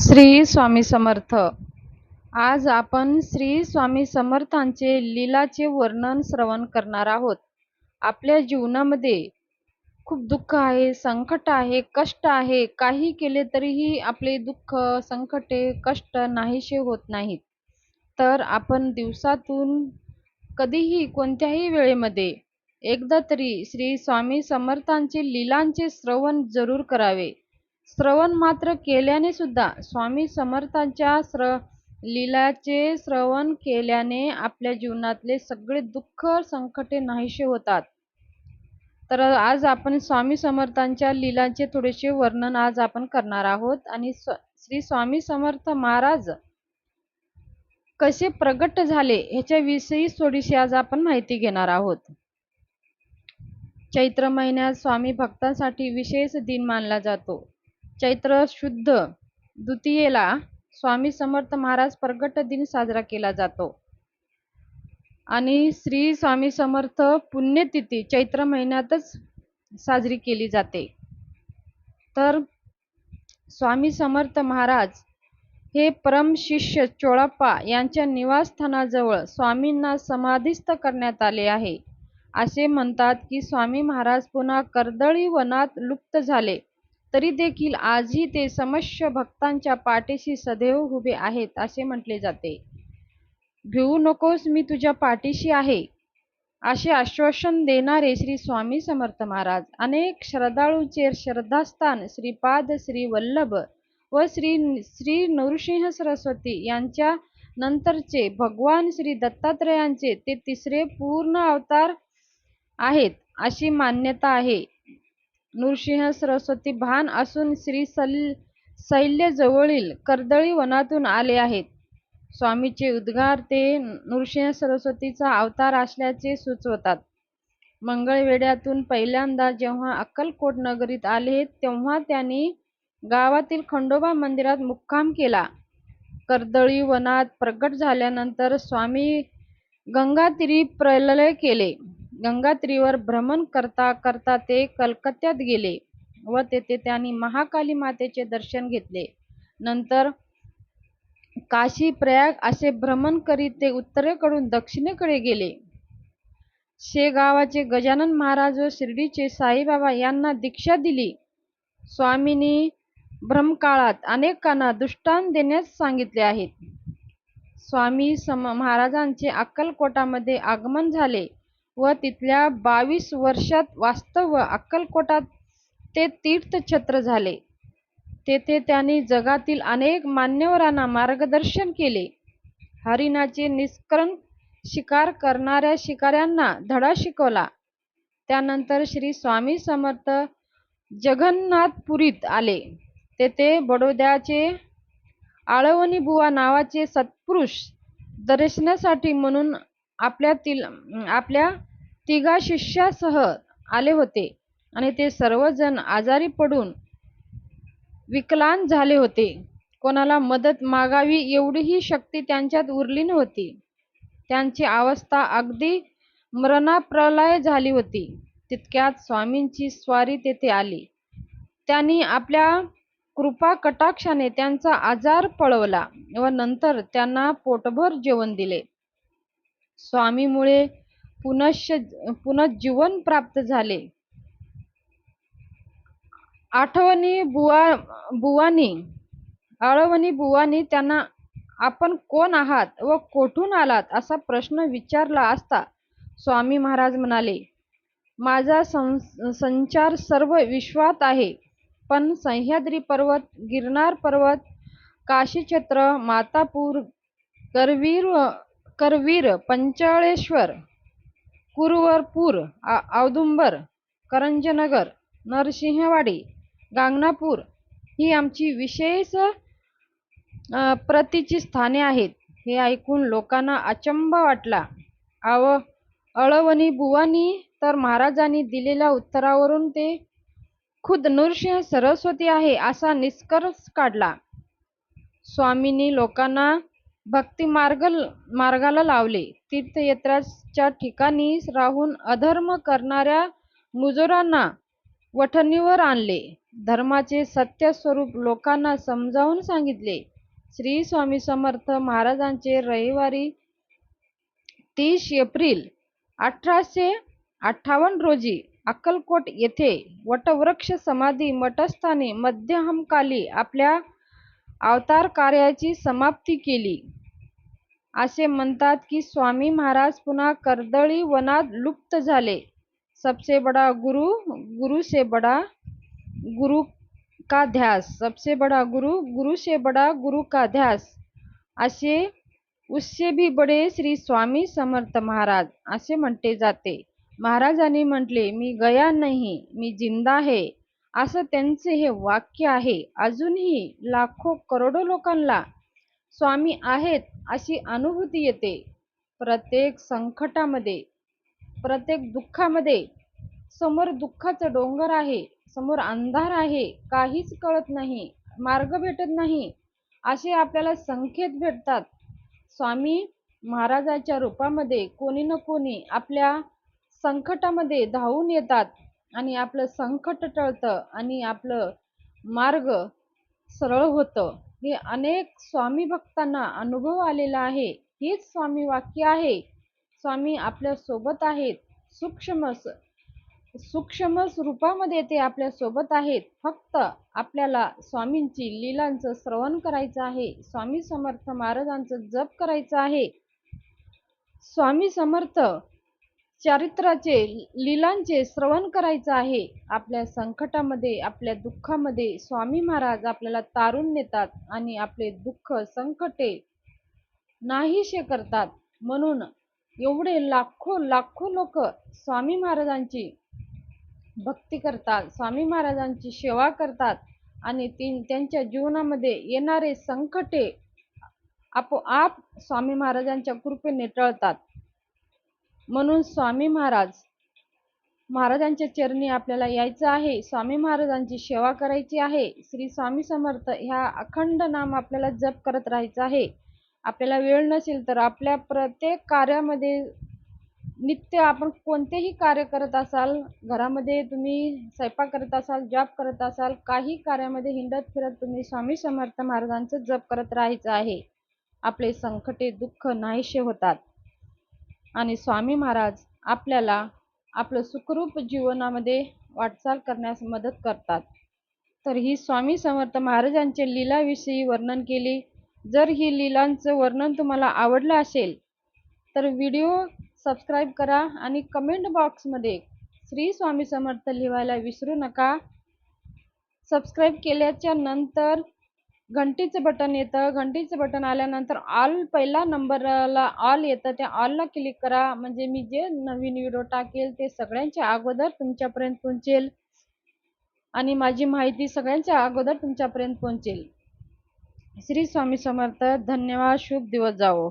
श्री स्वामी समर्थ. आज आपण श्री स्वामी समर्थांचे लीलाचे वर्णन श्रवण करणार आहोत. आपल्या जीवनामध्ये खूप दुःख आहे, संकट आहे, कष्ट आहे. काही केले तरीही आपले दुःख, संकटे, कष्ट नाहीसे होत नाहीत. तर आपण दिवसातून कधीही कोणत्याही वेळेमध्ये एकदा तरी श्री स्वामी समर्थांचे लीलांचे श्रवण जरूर करावे. श्रवण मात्र केल्याने सुद्धा स्वामी समर्थांच्या लीलाचे श्रवण केल्याने आपल्या जीवनातले सगळे दुःख, संकटे नाहीसे होतात. तर आज आपण स्वामी समर्थांच्या लीलांचे थोडेसे वर्णन आज आपण करणार आहोत आणि श्री स्वामी समर्थ महाराज कसे प्रगट झाले ह्याच्याविषयी थोडीशी आज आपण माहिती घेणार आहोत. चैत्र महिन्यात स्वामी भक्तांसाठी विशेष दिन मानला जातो. चैत्र शुद्ध द्वितीयेला स्वामी समर्थ महाराज प्रगट दिन साजरा केला जातो आणि श्री स्वामी समर्थ पुण्यतिथी चैत्र महिन्यातच साजरी केली जाते. तर स्वामी समर्थ महाराज हे परम शिष्य चोळप्पा यांच्या निवासस्थानाजवळ स्वामींना समाधिस्थ करण्यात आले आहे. असे म्हणतात की स्वामी महाराज पुन्हा कर्दळी वनात लुप्त झाले तरी देखील आजही ते समस्त भक्तांच्या पाठीशी सदैव उभे आहेत असे म्हटले जाते. भिवू नकोस, मी तुझ्या पाठीशी आहे असे आश्वासन देणारे श्री स्वामी समर्थ महाराज अनेक श्रद्धाळूंचे श्रद्धास्थान श्रीपाद, श्री वल्लभ व श्री नृसिंह सरस्वती यांच्या नंतरचे भगवान श्री दत्तात्रयांचे ते तिसरे पूर्ण अवतार आहेत अशी मान्यता आहे. नृसिंह सरस्वती भान असून श्री शैल्यजवळील कर्दळी वनातून आले आहेत. स्वामीचे उद्गार ते नृसिंह सरस्वतीचा अवतार असल्याचे सुचवतात. मंगळवेढ्यातून पहिल्यांदा जेव्हा अक्कलकोट नगरीत आले तेव्हा त्यांनी गावातील खंडोबा मंदिरात मुक्काम केला. कर्दळी वनात प्रगट झाल्यानंतर स्वामी गंगातीरी प्रलय केले. गंगातीरीवर भ्रमण करता करता ते कलकत्त्यात गेले व तेथे त्यांनी महाकाली मातेचे दर्शन घेतले. नंतर काशी, प्रयाग असे भ्रमण करीत ते उत्तरेकडून दक्षिणेकडे गेले. शेगावाचे गजानन महाराज व शिर्डीचे साईबाबा यांना दीक्षा दिली. स्वामींनी भ्रमकाळात अनेकांना दृष्टांत देण्यास सांगितले आहेत. स्वामी महाराजांचे अक्कलकोटामध्ये आगमन झाले व तिथल्या 22 वर्षात वास्तव अक्कलकोटात ते तीर्थक्षेत्र झाले. तेथे त्यांनी जगातील अनेक मान्यवरांना मार्गदर्शन केले. हरिणाचे निष्करण शिकार करणाऱ्या शिकाऱ्यांना धडा शिकवला. त्यानंतर श्री स्वामी समर्थ जगन्नाथपुरीत आले. तेथे बडोद्याचे आळवणी बुवा नावाचे सत्पुरुष दर्शनासाठी म्हणून आपल्या 3 शिष्यासह आले होते आणि ते सर्वजण आजारी पडून विकलांग झाले होते. कोणाला मदत मागावी एवढीही शक्ती त्यांच्यात उरली नव्हती. त्यांची अवस्था अगदी मरणाप्रलय झाली होती. तितक्यात स्वामींची स्वारी तेथे आली. त्यांनी आपल्या कृपा कटाक्षाने त्यांचा आजार पळवला व नंतर त्यांना पोटभर जेवण दिले. स्वामीमुळे पुनर्जीवन प्राप्त झाले. आळवणी बुवांनी त्यांना आपण कोण आहात व कोठून आलात असा प्रश्न विचारला असता स्वामी महाराज म्हणाले, माझा संचार सर्व विश्वात आहे, पण सह्याद्री पर्वत, गिरनार पर्वत, काशीक्षेत्र, मातापूर, करवीर, पंचाळेश्वर, कुरवरपूर, औदुंबर, करंजनगर, नरसिंहवाडी, गांगणापूर ही आमची विशेष प्रतीची स्थाने आहेत. हे ऐकून लोकांना अचंबा वाटला. आळवणी बुवांनी तर महाराजांनी दिलेल्या उत्तरावरून ते खुद नृसिंह सरस्वती आहे असा निष्कर्ष काढला. स्वामींनी लोकांना भक्ती मार्गाला लावले. तीर्थयात्राच्या ठिकाणी राहून अधर्म करणाऱ्या मुजोरांना वठणीवर आणले. धर्माचे सत्य स्वरूप लोकांना समजावून सांगितले. श्री स्वामी समर्थ महाराजांचे रविवारी 30 एप्रिल 1858 रोजी अक्कलकोट येथे वटवृक्ष समाधी मठस्थानी मध्यमकाली आपल्या अवतार कार्याची समाप्ती केली. असे म्हणतात की स्वामी महाराज पुन्हा कर्दळी वनात लुप्त झाले. सबसे बडा गुरु, गुरु से बडा गुरु का ध्यास, सबसे बडा गुरु, गुरु से बडा गुरु का ध्यास, असे उससे भी बडे श्री स्वामी समर्थ महाराज असे म्हटले जाते. महाराजांनी म्हटले, मी गया नाही, मी जिंदा आहे, असं त्यांचे हे वाक्य आहे. अजूनही लाखो करोडो लोकांना स्वामी आहेत अशी अनुभूती येते. प्रत्येक संकटामध्ये, प्रत्येक दुःखामध्ये समोर दुःखाचं डोंगर आहे, समोर अंधार आहे, काहीच कळत नाही, मार्ग भेटत नाही, असे आपल्याला संकेत भेटतात. स्वामी महाराजांच्या रूपामध्ये कोणी ना कोणी आपल्या संकटामध्ये धावून येतात आणि आपलं संकट टळतं आणि आपलं मार्ग सरळ होतं. हे अनेक स्वामी भक्तांना अनुभव आलेला आहे. हेच स्वामी वाक्य आहे. स्वामी आपल्या सोबत आहेत. सूक्ष्म रूपामध्ये ते आपल्या सोबत आहेत. फक्त आपल्याला स्वामींची लीलांचं श्रवण करायचं आहे. स्वामी समर्थ महाराजांचं जप करायचं आहे. स्वामी समर्थ चरित्राचे, लीलांचे श्रवण करायचं आहे. आपल्या संकटामध्ये, आपल्या दुःखामध्ये स्वामी महाराज आपल्याला तारून नेतात आणि आपले दुःख संकटे नाहीसे करतात. म्हणून एवढे लाखो लाखो लोक स्वामी महाराजांची भक्ती करतात, स्वामी महाराजांची सेवा करतात आणि त्यांच्या जीवनामध्ये येणारे संकटे आपोआप स्वामी महाराजांच्या कृपेने टळतात. म्हणून स्वामी महाराजांच्या चरणी आपल्याला यायचं आहे. स्वामी महाराजांची सेवा करायची आहे. श्री स्वामी समर्थ ह्या अखंड नाम आपल्याला जप करत राहायचं आहे. आपल्याला वेळ नसेल तर आपल्या प्रत्येक कार्यामध्ये, नित्य आपण कोणतेही कार्य करत असाल, घरामध्ये तुम्ही स्वयंपाक करत असाल, जॉब करत असाल, काही कार्यामध्ये हिंडत फिरत तुम्ही स्वामी समर्थ महाराजांचं जप करत राहायचं आहे. आपले संकटे, दुःख नाहीसे होतात आणि स्वामी महाराज आपल्याला आपलं सुखरूप जीवनामध्ये वाटचाल करण्यास मदत करतात. तर ही स्वामी समर्थ महाराजांच्या लीलाविषयी वर्णन केली. जर ही लीलांचं वर्णन तुम्हाला आवडलं असेल तर व्हिडिओ सबस्क्राईब करा आणि कमेंट बॉक्समध्ये श्री स्वामी समर्थ लिहायला विसरू नका. सबस्क्राईब केल्याच्या नंतर घंटीचं बटन येतं. घंटीचं बटन आल्यानंतर ऑल, पहिला नंबरला ऑल येतं, त्या ऑलला क्लिक करा. म्हणजे मी जे नवीन व्हिडिओ टाकेल ते सगळ्यांच्या अगोदर तुमच्यापर्यंत पोहोचेल आणि माझी माहिती सगळ्यांच्या अगोदर तुमच्यापर्यंत पोहोचेल. श्री स्वामी समर्थ. धन्यवाद. शुभ दिवस जावो.